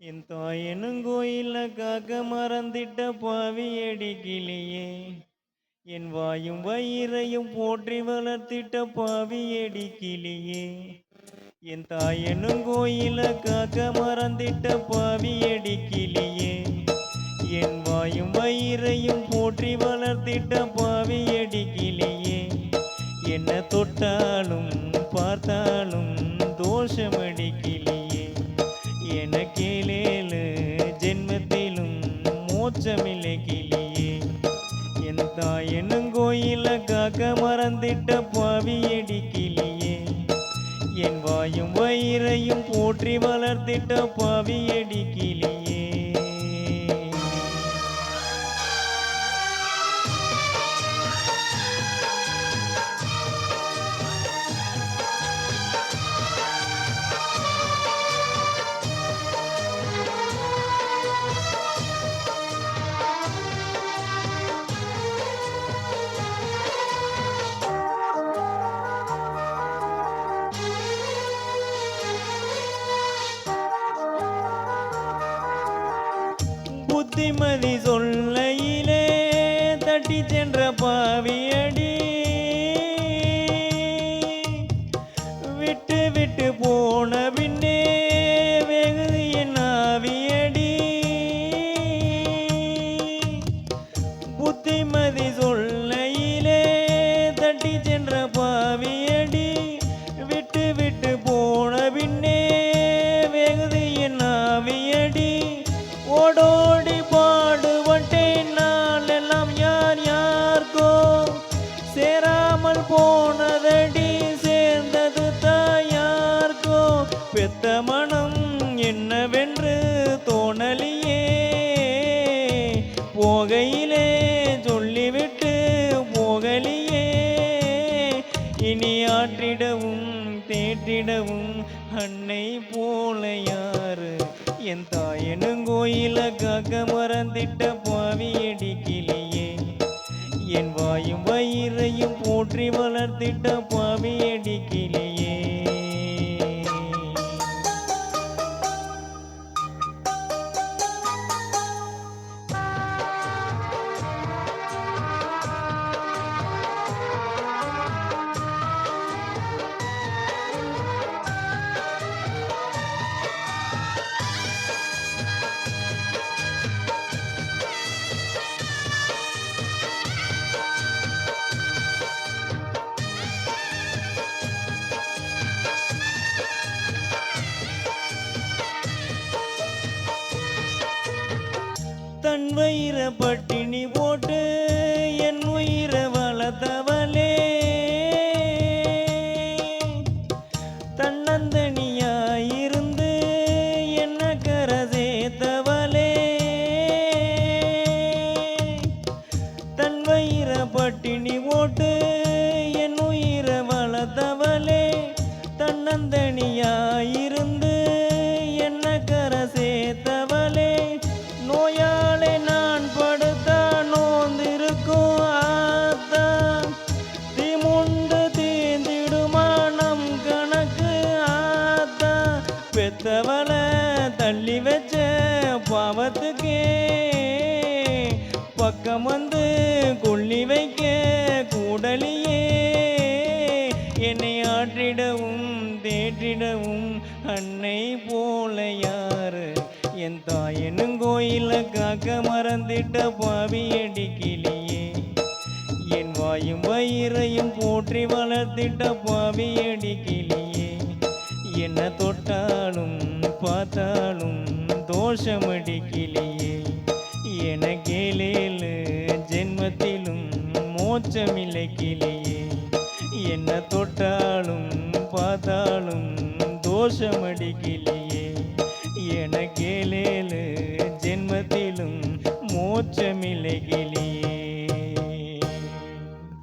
என் தாயனும் கோயில காக்க மறந்திட்ட பாவியடி கிளியே, என் வாயும் வயிறையும் போற்றி வளர்த்திட்ட பாவியடி கிளியே. என் தாயனும் கோயில காக்க மறந்திட்ட பாவியடி கிளியே, என் வாயும் வயிறையும் போற்றி வளர்த்திட்ட பாவியடி கிளியே. என்ன தொட்டாலும் பார்த்தாலும் தோஷமடி கிளியே, எனக்கேலேலு ஜென்மத்திலும் மோட்சமில்லை கிளியே. என் தாயனும் கோயில காக்க மறந்திட்ட பாவியடி கிளியே, என் வாயும் வயிறையும் போற்றி வளர்த்திட்ட பாவியடி கிளியே. புத்திமதி சொல்லையிலே தட்டி சென்ற பாவியடி, விட்டு விட்டு போன பின்னே வெகுது என் ஆவியடி. புத்திமதி சொல்லையிலே தட்டி சென்ற பாவியடி, விட்டு விட்டு போன பின்னே வெகுது என் ஆவியடி. ஓடோடி பாடுபட்டேன் நான் எல்லாம் யார் யாருக்கோ, சேராமல் போனதடி சேர்ந்தது தாயார்க்கோ. பெத்த மனம் என்னவென்று தோணலியே, போகையிலே சொல்லிவிட்டு போகலியே. இனி ஆற்றிடவும் தேற்றிடவும் அன்னை போல யாரு, என் தாயனும் கோயில காக்க மறந்திட்ட பாவியடி கிளியே. என் வாயும் வயிறையும் போற்றி வளர்த்திட்ட பாவியடி கிளியே. தன் வயிற பட்டினி போட்டு என் உயிர வளர்த்தவளே, தன்னந்தனியாயிருந்து என்ன கரை சேர்த்தவளே. தன் வயிற பட்டினி போட்டு என் உயிர வளர்த்தவளே, தன்னந்தனியாயிருந்து என்ன கரை சேர்த்தவளே. நோயாளே நான் படுத்தா நோந்திருக்கும் ஆத்தா, தீமுண்டு தீந்திடுமா நம் கணக்கு ஆத்தா. பெத்தவள தள்ளி வச்ச பாவத்துக்கே பக்கம் வந்து கொள்ளி வைக்க கூடலியே. என்னை ஆற்றிடவும் தேற்றிடவும் அன்னை போல யாரு, என் தாயனும் கோயில காக்க மறந்திட்ட பாவியடி கிளியே. என் வாயும் வயிறையும் போற்றி வளர்த்திட்ட பாவியடி கிளியே. என்ன தொட்டாலும் பார்த்தாலும் தோஷமடி கிளியே, எனக்கேலேலு ஜென்மத்திலும் மோட்சமில்லை கிளியே. என்ன தொட்டாலும் பார்த்தாலும் தோஷமடி கிளியே, எனக்கேலேலு ஜென்மத்திலும் மோட்சமில்லை கிளியே.